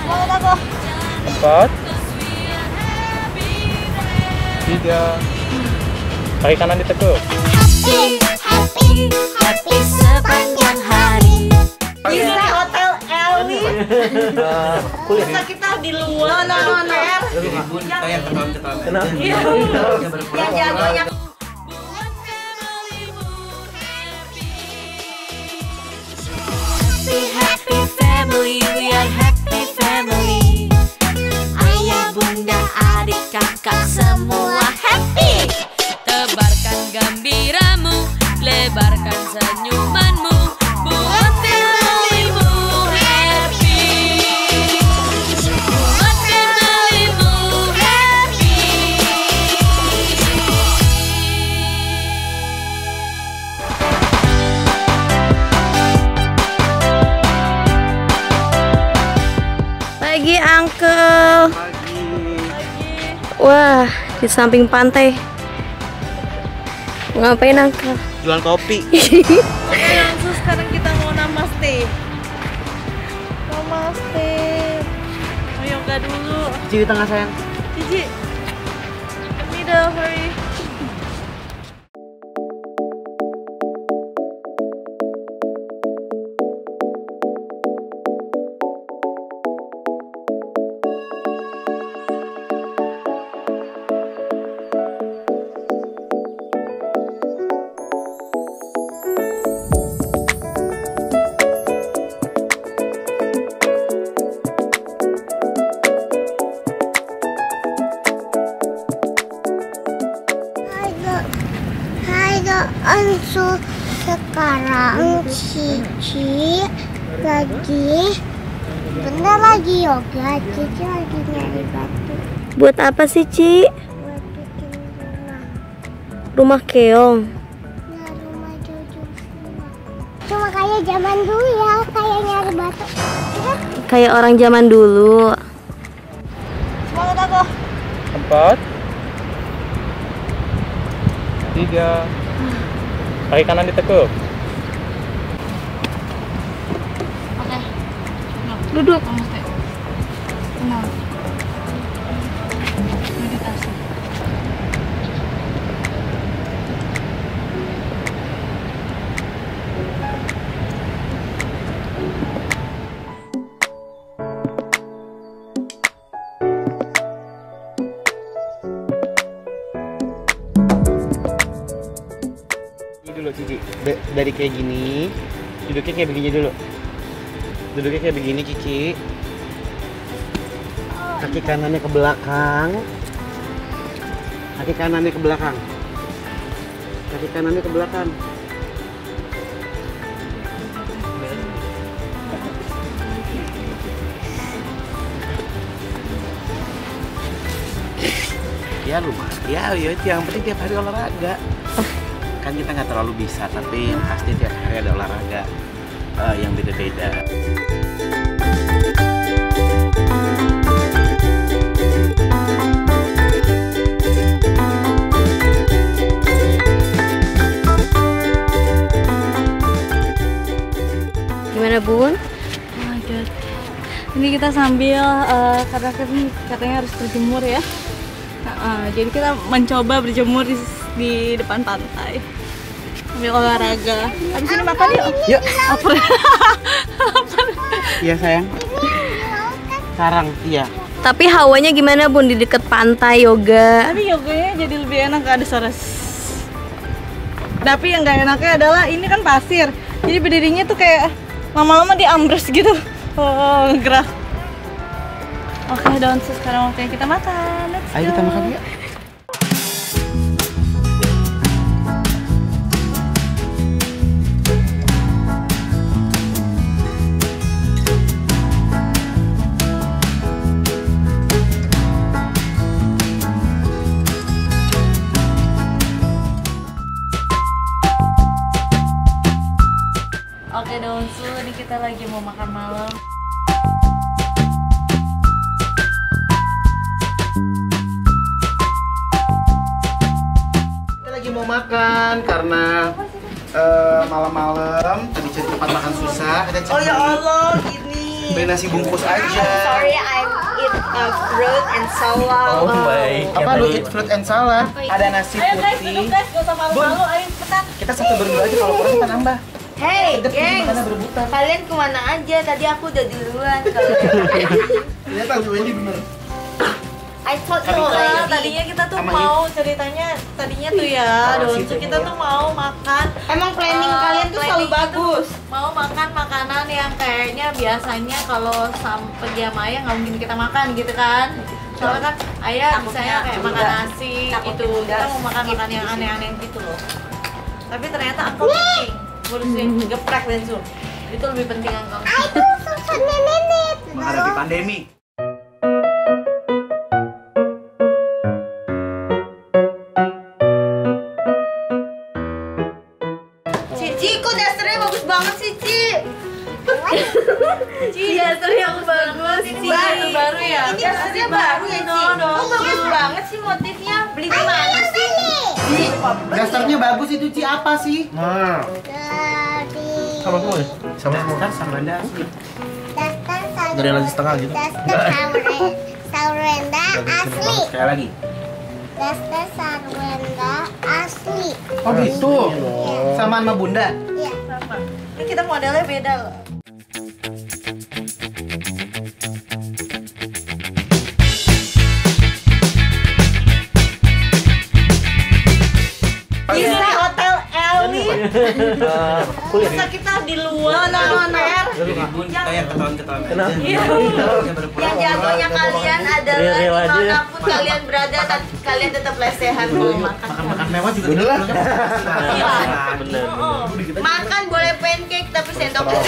Semangat aku. 4, 3, kaki kanan ditekuk. Happy sepanjang hari. Bisa hotel Elwi. Bisa kita di luar hotel. Yang ketahuan. Yang jagonya. Happy family, we are happy family. Ayah, bunda, adik, kakak semua happy. Tebarkan gembiramu, lebarkan senyumanmu, buat familymu happy. Buat familymu happy. Pagi, Uncle. Pagi. Wah, di samping pantai. Ngapain, Uncle? Jualan kopi. Langsung sekarang kita mau namaste. Namaste. Mau yoga dulu. Cici di tengah sayang. Cici. Middle, hurry. Ansu, sekarang Cici lagi yoga. Cici lagi nyari batu Buat apa sih, Ci? buat bikin rumah. Rumah keong. Nah, rumah Jojo semua. Cuma kayak zaman dulu ya, kayak nyari batu. Ya, Kayak orang zaman dulu. Semangat aku. 4, 3, kaki kanan ditekuk. Duduk. Namaste. Tenang. Meditasi. Ini dulu Cici. Dari kayak gini, duduknya kayak begini dulu. Duduknya kayak begini Cici. Kaki kanannya ke belakang. Kaki kanannya ke belakang. Kaki kanannya ke belakang. Ya lumayan, ya itu yang penting tiap hari olahraga. Kan kita nggak terlalu bisa, tapi yang pasti tiap hari ada olahraga yang beda-beda. Gimana, Bun? Oh my god. Ini kita sambil karena kan katanya harus berjemur ya. Jadi kita mencoba berjemur di depan pantai. Sambil olahraga. Habis ini makan yuk. Yuk. Apa? Iya sayang. Sarang, iya. Tapi hawanya gimana, Bun, di deket pantai yoga? Tapi yoganya jadi lebih enak, gak ada suara. Tapi yang gak enaknya adalah ini kan pasir. Jadi berdirinya tuh kayak lama-lama diambles gitu. Oh, gerak. Oke, daun sekarang waktunya kita makan. Let's Ayo kita go. makan yuk. Oke, Daunsu, ini kita lagi mau makan malam. Kita lagi mau makan karena malam-malam tadi cari tempat makan susah. Kita cari. Oh ya Allah, gini. beli nasi bungkus aja. Sorry, I eat fruit and salad. Oh, baik. Apa lu eat fruit and salad? Ada nasi Ayo guys, putih. duduk guys, gak usah malu-malu, ayo cepetan. Kita satu berdua aja, kalau kurang kita nambah. Hey, Kita pilih gengs, makanan berebutan. kalian kemana aja? Tadi aku udah duluan. Kalau Ternyata si Wendy bener. I thought you Kami already. Tadinya kita tuh Sama mau ceritanya tadinya tuh ya, Kalau Donsu situ kita tuh mau makan. Emang planning kalian tuh selalu planning itu bagus. Mau makan makanan yang kayaknya biasanya kalau sampai jam ayah nggak mungkin kita makan gitu kan. Soalnya kan ayah misalnya kayak makan nasi gitu, kita mau makan makan yang aneh-aneh gitu loh. Tapi ternyata aku penting ngurusin geprek Donsu. Itu lebih penting angkau. Itu susah nenek. Menghadapi pandemi. Cici, kok dasarnya bagus banget sih, Ci? Ci, dasarnya aku bagus. Baru ya. Ini dasarnya baru ya, Ci? Kok bagus banget sih motifnya? Beli di mana sih? Dasarnya bagus itu Ci, apa sih? Nah, Sama semua ya? sama semua sama Renda asli. Dari lagi setengah gitu. Dasar Sarwenda asli. Sekali lagi. Dasar Sarwenda asli. Oh gitu. Samaan sama Bunda. Iya. Sama. Ini kita modelnya beda loh. Bisa hotel Ellie. Bisa kita di luar. Jadi Bun, kita yang ketahuan-ketahuan. Iya. Yang jatuhnya kalian adalah dimanapun kalian berada, kalian tetap lesehan mau makan. Makan mewah juga bener lah. Bener. Makan boleh pancake tapi sendoknya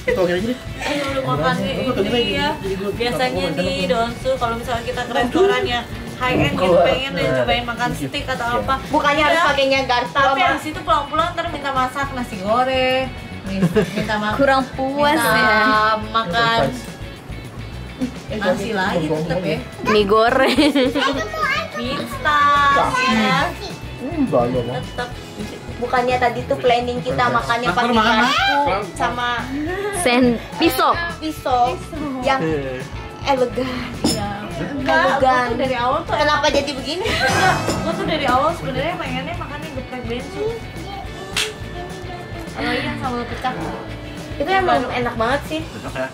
Itu akhirnya gini. Udah makan ini ya. Biasanya di Donsu kalau misalnya kita ke restoran yang high end gitu pengen deh cobain makan steak atau apa. bukannya harus Udah. pakainya garpu Tapi apa. habis itu pulang-pulang ntar minta masak nasi goreng, minta makan Kurang puas ya. makan nasi lagi tetep ya, Mie goreng. mie instan ya, tetep. Bukannya tadi tuh planning kita makannya pakai garpu sama Pisau yang elegan. ya. Enggak, Elegan. aku tuh dari awal tuh Kenapa jadi begini? enggak, aku tuh dari awal sebenarnya pengennya makannya geprek bensu. Kalau yang sambal pecah Itu emang enak banget sih. Cocok ya.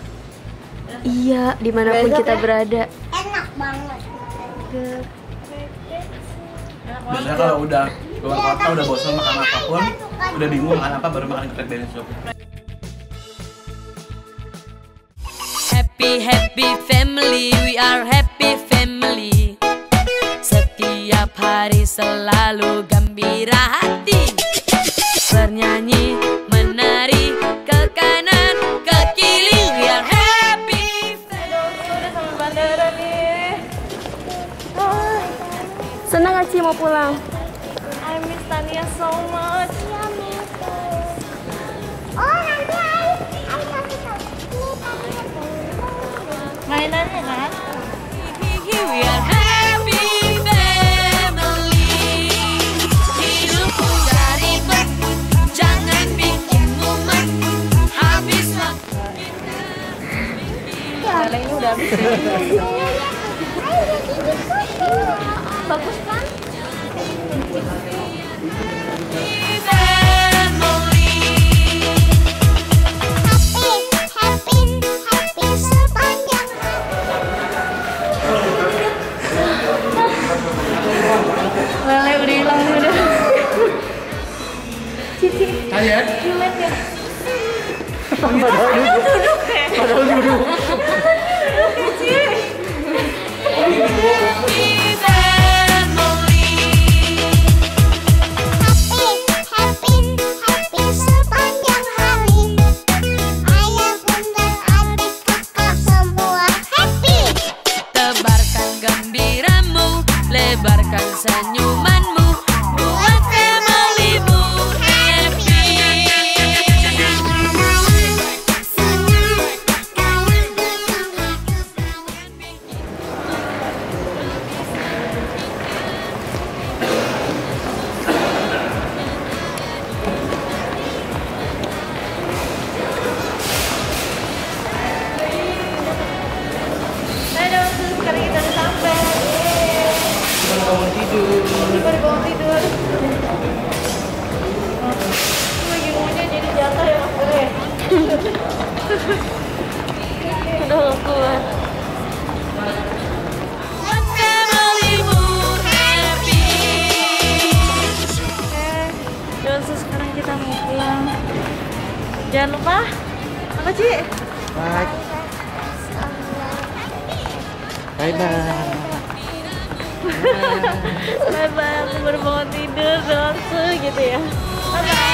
Iya, dimanapun Besok kita ya. berada. Enak banget. Biasanya kalau udah keluar kota, udah bosan makan apapun, udah bingung makan apa, baru makan geprek bensu. Happy family, we are happy family. Setiap hari selalu gembira hati. Bernyanyi, menari, ke kanan, ke kiri, we are happy family. udah sampai bandara nih. Senang gak sih mau pulang? I miss Tania so much. Oh nanti I kasih tau. Ini tadi. Mainannya kan? We are happy family. Hidupku cari berput, jangan bikin mumet. Habis waktu Lelenya udah habis. Bagus kan? Happy sepanjang. Lele udah hilang udah. Kalian? Happy sepanjang hari. Ayah, bunda, adik, kakak semua happy. Tebarkan gembiramu, lebarkan senyumanmu, buat familymu happy. Senang kalian baru bangun tidur. Lagi maunya jadi jatuh ya maksudnya. Udah gak kuat. Buat familymu happy. Oke, sekarang kita mau pulang. Jangan lupa apa Ci? Bye. Bye-bye. Bye bye, aku baru bangun tidur doang gitu ya. Bye bye.